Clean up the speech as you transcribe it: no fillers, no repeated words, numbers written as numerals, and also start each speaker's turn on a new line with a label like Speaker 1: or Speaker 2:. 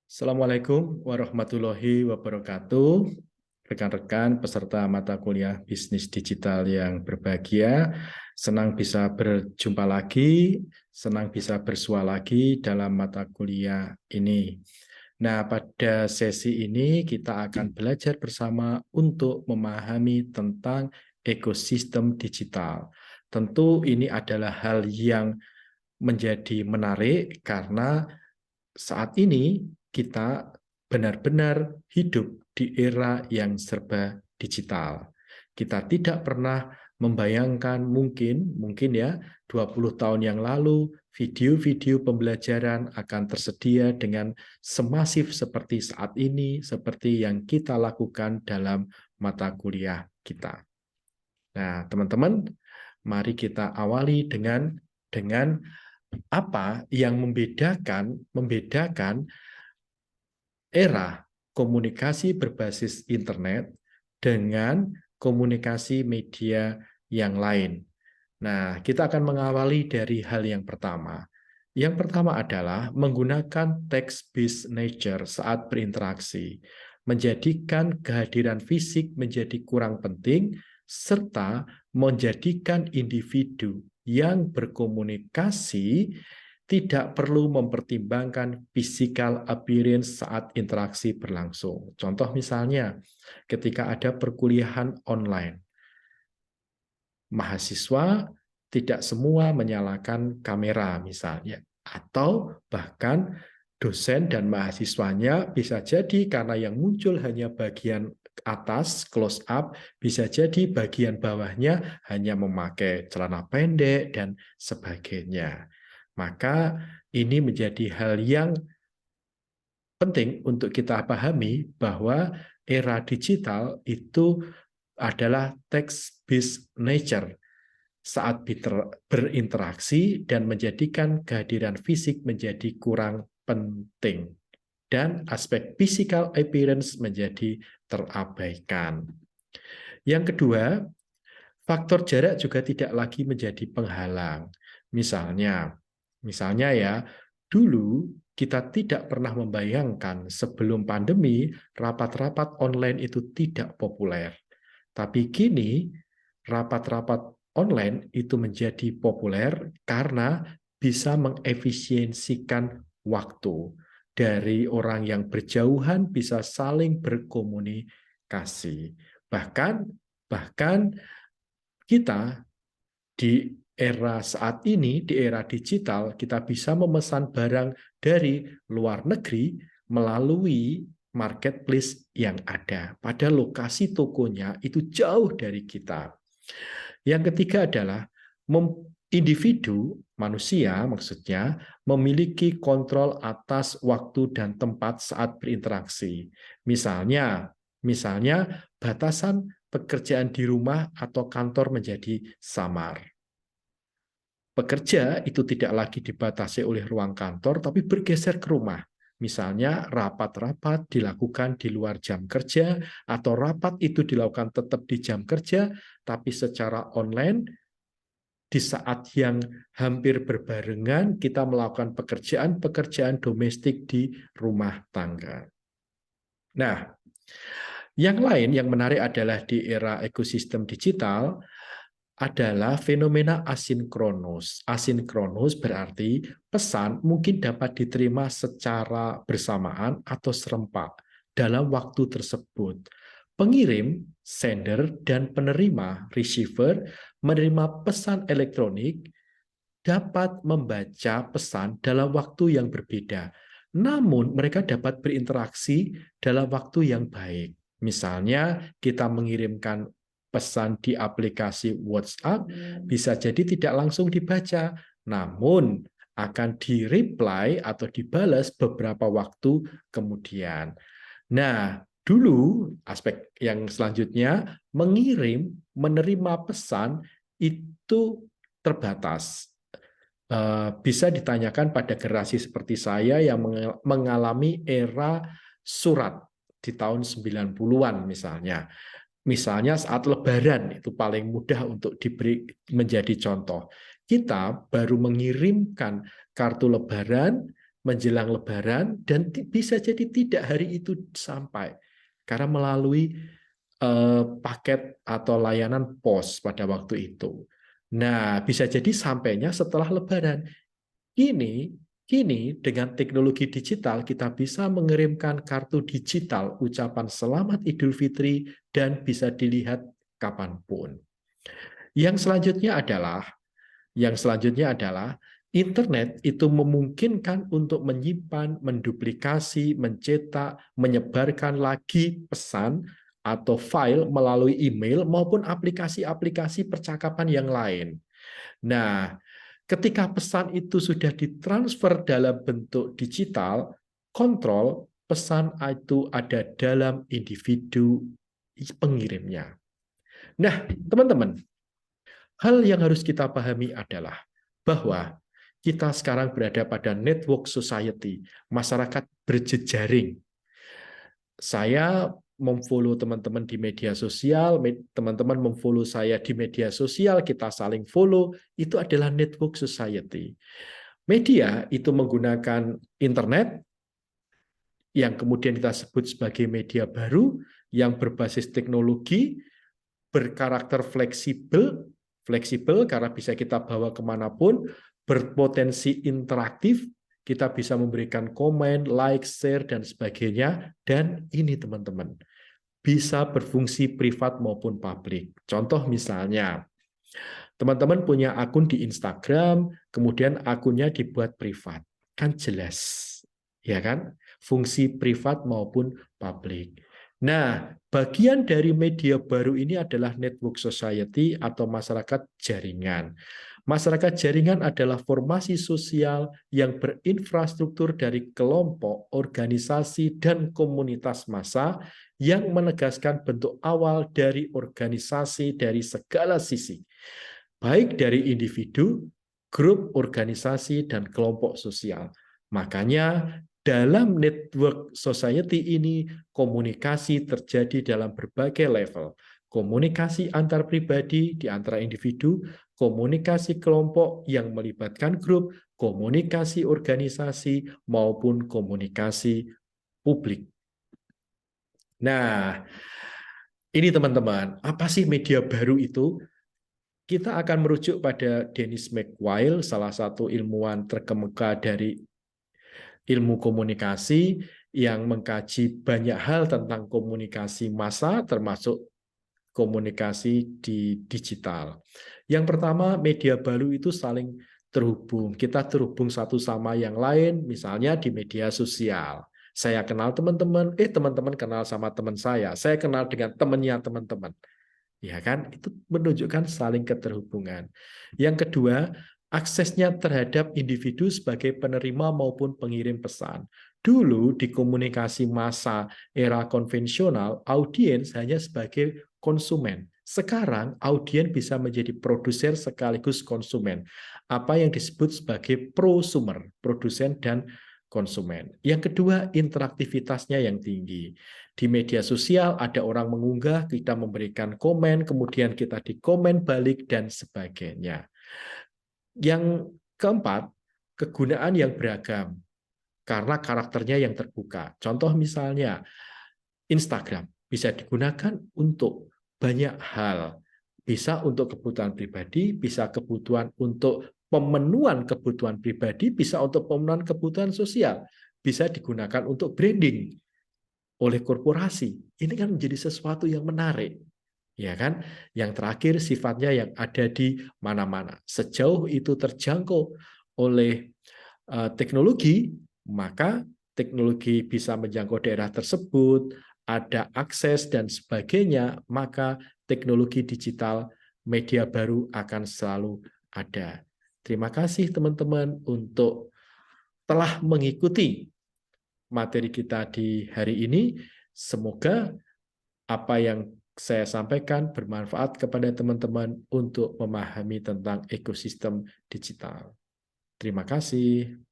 Speaker 1: Assalamualaikum warahmatullahi wabarakatuh. Rekan-rekan peserta mata kuliah bisnis digital yang berbahagia, senang bisa berjumpa lagi, senang bisa bersua lagi dalam mata kuliah ini. Nah, pada sesi ini kita akan belajar bersama untuk memahami tentang ekosistem digital. Tentu ini adalah hal yang menjadi menarik karena saat ini kita benar-benar hidup di era yang serba digital. Kita tidak pernah membayangkan mungkin ya 20 tahun yang lalu video-video pembelajaran akan tersedia dengan semasif seperti saat ini, seperti yang kita lakukan dalam mata kuliah kita. Nah, teman-teman, mari kita awali dengan apa yang membedakan era komunikasi berbasis internet dengan komunikasi media yang lain. Nah, kita akan mengawali dari hal yang pertama. Yang pertama adalah menggunakan text-based nature saat berinteraksi, menjadikan kehadiran fisik menjadi kurang penting, serta menjadikan individu yang berkomunikasi tidak perlu mempertimbangkan physical appearance saat interaksi berlangsung. Contoh misalnya, ketika ada perkuliahan online, mahasiswa tidak semua menyalakan kamera misalnya, atau bahkan dosen dan mahasiswanya bisa jadi karena yang muncul hanya bagian atas close up, bisa jadi bagian bawahnya hanya memakai celana pendek dan sebagainya. Maka ini menjadi hal yang penting untuk kita pahami bahwa era digital itu adalah text-based nature saat berinteraksi dan menjadikan kehadiran fisik menjadi kurang penting. Dan aspek physical appearance menjadi terabaikan. Yang kedua, faktor jarak juga tidak lagi menjadi penghalang. Misalnya ya, dulu kita tidak pernah membayangkan sebelum pandemi rapat-rapat online itu tidak populer. Tapi kini rapat-rapat online itu menjadi populer karena bisa mengefisiensikan waktu. Dari orang yang berjauhan bisa saling berkomunikasi. Bahkan kita di era saat ini, di era digital, kita bisa memesan barang dari luar negeri melalui marketplace yang ada. Pada lokasi tokonya itu jauh dari kita. Yang ketiga adalah individu, manusia maksudnya, memiliki kontrol atas waktu dan tempat saat berinteraksi. Misalnya batasan pekerjaan di rumah atau kantor menjadi samar. Pekerja itu tidak lagi dibatasi oleh ruang kantor, tapi bergeser ke rumah. Misalnya rapat-rapat dilakukan di luar jam kerja, atau rapat itu dilakukan tetap di jam kerja, tapi secara online, di saat yang hampir berbarengan, kita melakukan pekerjaan-pekerjaan domestik di rumah tangga. Nah, yang lain yang menarik adalah di era ekosistem digital, adalah fenomena asinkronus. Asinkronus berarti pesan mungkin dapat diterima secara bersamaan atau serempak dalam waktu tersebut. Pengirim, sender, dan penerima, receiver, menerima pesan elektronik dapat membaca pesan dalam waktu yang berbeda. Namun mereka dapat berinteraksi dalam waktu yang baik. Misalnya kita mengirimkan pesan di aplikasi WhatsApp bisa jadi tidak langsung dibaca, namun akan di-reply atau dibalas beberapa waktu kemudian. Nah, dulu aspek yang selanjutnya mengirim, menerima pesan itu terbatas. Bisa ditanyakan pada generasi seperti saya yang mengalami era surat di tahun 90-an misalnya. Misalnya saat Lebaran itu paling mudah untuk diberi menjadi contoh. Kita baru mengirimkan kartu Lebaran menjelang Lebaran, dan bisa jadi tidak hari itu sampai karena melalui paket atau layanan pos pada waktu itu. Nah, bisa jadi sampainya setelah Lebaran. Kini, kini dengan teknologi digital kita bisa mengirimkan kartu digital ucapan selamat Idul Fitri dan bisa dilihat kapanpun. Yang selanjutnya adalah internet itu memungkinkan untuk menyimpan, menduplikasi, mencetak, menyebarkan lagi pesan atau file melalui email maupun aplikasi-aplikasi percakapan yang lain. Nah, ketika pesan itu sudah ditransfer dalam bentuk digital, kontrol pesan itu ada dalam individu pengirimnya. Nah, teman-teman, hal yang harus kita pahami adalah bahwa kita sekarang berada pada network society, masyarakat berjejaring. Saya memfollow teman-teman di media sosial, teman-teman memfollow saya di media sosial, kita saling follow, itu adalah network society. Media itu menggunakan internet, yang kemudian kita sebut sebagai media baru, yang berbasis teknologi, berkarakter fleksibel, karena bisa kita bawa kemanapun, berpotensi interaktif, kita bisa memberikan komen, like, share, dan sebagainya, dan ini teman-teman, bisa berfungsi privat maupun publik. Contoh misalnya, teman-teman punya akun di Instagram, kemudian akunnya dibuat privat. Kan jelas, ya kan? Fungsi privat maupun publik. Nah, bagian dari media baru ini adalah network society atau masyarakat jaringan. Masyarakat jaringan adalah formasi sosial yang berinfrastruktur dari kelompok, organisasi, dan komunitas massa yang menegaskan bentuk awal dari organisasi dari segala sisi, baik dari individu, grup, organisasi, dan kelompok sosial. Makanya dalam network society ini komunikasi terjadi dalam berbagai level. Komunikasi antar pribadi di antara individu, komunikasi kelompok yang melibatkan grup, komunikasi organisasi, maupun komunikasi publik. Nah, ini teman-teman, apa sih media baru itu? Kita akan merujuk pada Dennis McWile, salah satu ilmuwan terkemuka dari ilmu komunikasi yang mengkaji banyak hal tentang komunikasi massa, termasuk komunikasi di digital. Yang pertama, media baru itu saling terhubung. Kita terhubung satu sama yang lain, misalnya di media sosial. Saya kenal teman-teman, teman-teman kenal sama teman saya kenal dengan temannya teman-teman. Ya kan? Itu menunjukkan saling keterhubungan. Yang kedua, aksesnya terhadap individu sebagai penerima maupun pengirim pesan. Dulu di komunikasi massa era konvensional, audiens hanya sebagai konsumen. Sekarang audiens bisa menjadi produser sekaligus konsumen. Apa yang disebut sebagai prosumer, produsen dan konsumen. Yang kedua, interaktivitasnya yang tinggi. Di media sosial ada orang mengunggah, kita memberikan komen, kemudian kita dikomen balik, dan sebagainya. Yang keempat, kegunaan yang beragam, karena karakternya yang terbuka. Contoh misalnya, Instagram bisa digunakan untuk banyak hal. Bisa untuk kebutuhan pribadi, bisa kebutuhan untuk pemenuhan kebutuhan pribadi, bisa untuk pemenuhan kebutuhan sosial, bisa digunakan untuk branding oleh korporasi. Ini kan menjadi sesuatu yang menarik, ya kan? Yang terakhir, sifatnya yang ada di mana-mana. Sejauh itu terjangkau oleh teknologi, maka teknologi bisa menjangkau daerah tersebut, ada akses dan sebagainya, maka teknologi digital media baru akan selalu ada. Terima kasih teman-teman untuk telah mengikuti materi kita di hari ini. Semoga apa yang saya sampaikan bermanfaat kepada teman-teman untuk memahami tentang ekosistem digital. Terima kasih.